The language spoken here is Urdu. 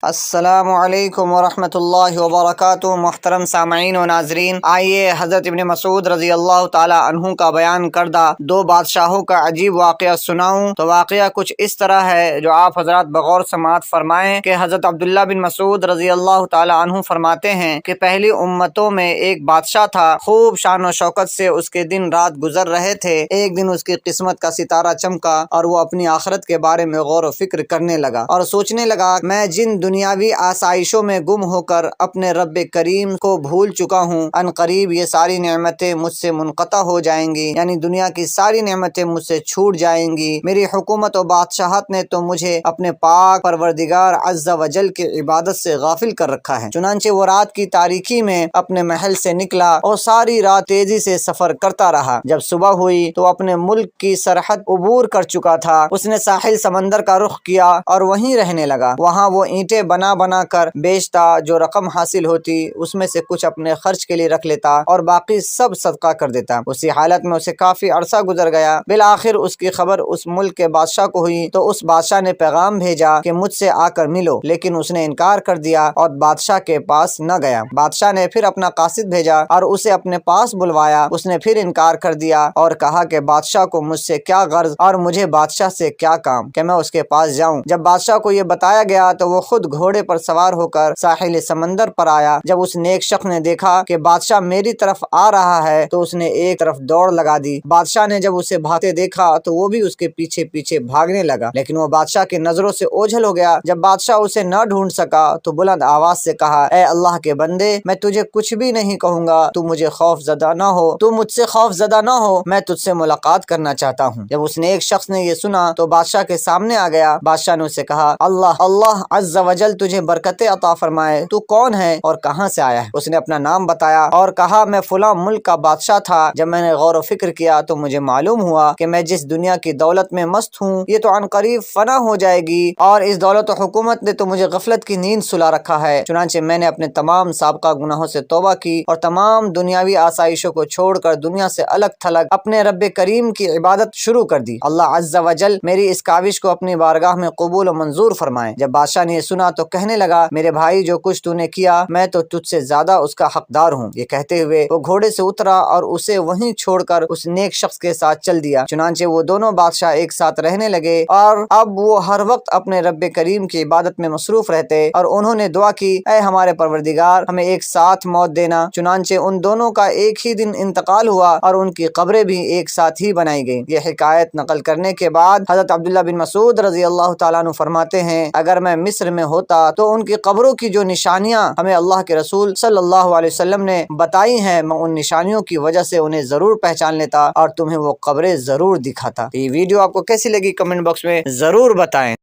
السلام علیکم ورحمۃ اللہ وبرکاتہ۔ محترم سامعین و ناظرین، آئیے حضرت ابن مسعود رضی اللہ تعالیٰ عنہ کا بیان کردہ دو بادشاہوں کا عجیب واقعہ سناؤں۔ تو واقعہ کچھ اس طرح ہے جو آپ حضرات بغور سماعت فرمائیں کہ حضرت عبداللہ بن مسعود رضی اللہ تعالیٰ عنہ فرماتے ہیں کہ پہلی امتوں میں ایک بادشاہ تھا، خوب شان و شوکت سے اس کے دن رات گزر رہے تھے۔ ایک دن اس کی قسمت کا ستارہ چمکا اور وہ اپنی آخرت کے بارے میں غور و فکر کرنے لگا اور سوچنے لگا، میں جن دنیاوی آسائشوں میں گم ہو کر اپنے رب کریم کو بھول چکا ہوں، ان قریب یہ ساری نعمتیں مجھ سے منقطع ہو جائیں گی، یعنی دنیا کی ساری نعمتیں مجھ سے چھوٹ جائیں گی۔ میری حکومت و بادشاہت نے تو مجھے اپنے پاک پروردگار عز و جل کی عبادت سے غافل کر رکھا ہے۔ چنانچہ وہ رات کی تاریکی میں اپنے محل سے نکلا اور ساری رات تیزی سے سفر کرتا رہا۔ جب صبح ہوئی تو اپنے ملک کی سرحد عبور کر چکا تھا۔ اس نے ساحل سمندر کا رخ کیا اور وہیں رہنے لگا۔ وہاں وہ اینٹیں بنا کر بیچتا، جو رقم حاصل ہوتی اس میں سے کچھ اپنے خرچ کے لیے رکھ لیتا اور باقی سب صدقہ کر دیتا۔ اسی حالت میں اسے کافی عرصہ گزر گیا۔ بالآخر اس کی خبر اس ملک کے بادشاہ کو ہوئی تو اس بادشاہ نے پیغام بھیجا کہ مجھ سے آ کر ملو، لیکن اس نے انکار کر دیا اور بادشاہ کے پاس نہ گیا۔ بادشاہ نے پھر اپنا قاصد بھیجا اور اسے اپنے پاس بلوایا۔ اس نے پھر انکار کر دیا اور کہا کہ بادشاہ کو مجھ سے کیا غرض اور مجھے بادشاہ سے کیا کام کہ میں اس کے پاس جاؤں۔ جب بادشاہ کو یہ بتایا گیا تو وہ خود گھوڑے پر سوار ہو کر ساحل سمندر پر آیا۔ جب اس نیک شخص نے دیکھا کہ بادشاہ میری طرف آ رہا ہے تو اس نے ایک طرف دوڑ لگا دی۔ بادشاہ نے جب اسے بھاگتے دیکھا تو وہ بھی اس کے پیچھے پیچھے بھاگنے لگا، لیکن وہ بادشاہ کی نظروں سے اوجھل ہو گیا۔ جب بادشاہ اسے نہ ڈھونڈ سکا تو بلند آواز سے کہا، اے اللہ کے بندے، میں تجھے کچھ بھی نہیں کہوں گا، تو مجھے خوف زدہ نہ ہو، تو مجھ سے خوف زدہ نہ ہو، میں تجھ سے ملاقات کرنا چاہتا ہوں۔ جب اس نیک شخص نے یہ سنا تو بادشاہ کے سامنے آ گیا۔ بادشاہ نے اسے کہا، اللہ عز و جل تجھے برکتیں عطا فرمائے، تو کون ہے اور کہاں سے آیا ہے؟ اس نے اپنا نام بتایا اور کہا، میں فلاں ملک کا بادشاہ تھا۔ جب میں نے غور و فکر کیا تو مجھے معلوم ہوا کہ میں جس دنیا کی دولت میں مست ہوں یہ تو عن قریب فنا ہو جائے گی، اور اس دولت و حکومت نے تو مجھے غفلت کی نیند سلا رکھا ہے۔ چنانچہ میں نے اپنے تمام سابقہ گناہوں سے توبہ کی اور تمام دنیاوی آسائشوں کو چھوڑ کر دنیا سے الگ تھلگ اپنے رب کریم کی عبادت شروع کر دی۔ اللہ عز و جل میری اس کاوش کو اپنی بارگاہ میں قبول و منظور فرمائے۔ جب بادشاہ نے یہ سنا تو کہنے لگا، میرے بھائی، جو کچھ تو نے کیا میں تو تجھ سے زیادہ اس کا حقدار ہوں۔ یہ کہتے ہوئے وہ گھوڑے سے اترا اور اسے وہیں چھوڑ کر اس نیک شخص کے ساتھ چل دیا۔ چنانچہ وہ دونوں بادشاہ ایک ساتھ رہنے لگے اور اب وہ ہر وقت اپنے رب کریم کی عبادت میں مصروف رہتے، اور انہوں نے دعا کی، اے ہمارے پروردگار، ہمیں ایک ساتھ موت دینا۔ چنانچہ ان دونوں کا ایک ہی دن انتقال ہوا اور ان کی قبریں بھی ایک ساتھ ہی بنائی گئیں۔ یہ حکایت نقل کرنے کے بعد حضرت عبداللہ بن مسعود رضی اللہ تعالیٰ عنہ فرماتے ہیں، اگر میں مصر میں ہوتا تو ان کی قبروں کی جو نشانیاں ہمیں اللہ کے رسول صلی اللہ علیہ وسلم نے بتائی ہیں، میں ان نشانیوں کی وجہ سے انہیں ضرور پہچان لیتا اور تمہیں وہ قبریں ضرور دکھاتا۔ یہ ویڈیو آپ کو کیسی لگی کمنٹ باکس میں ضرور بتائیں۔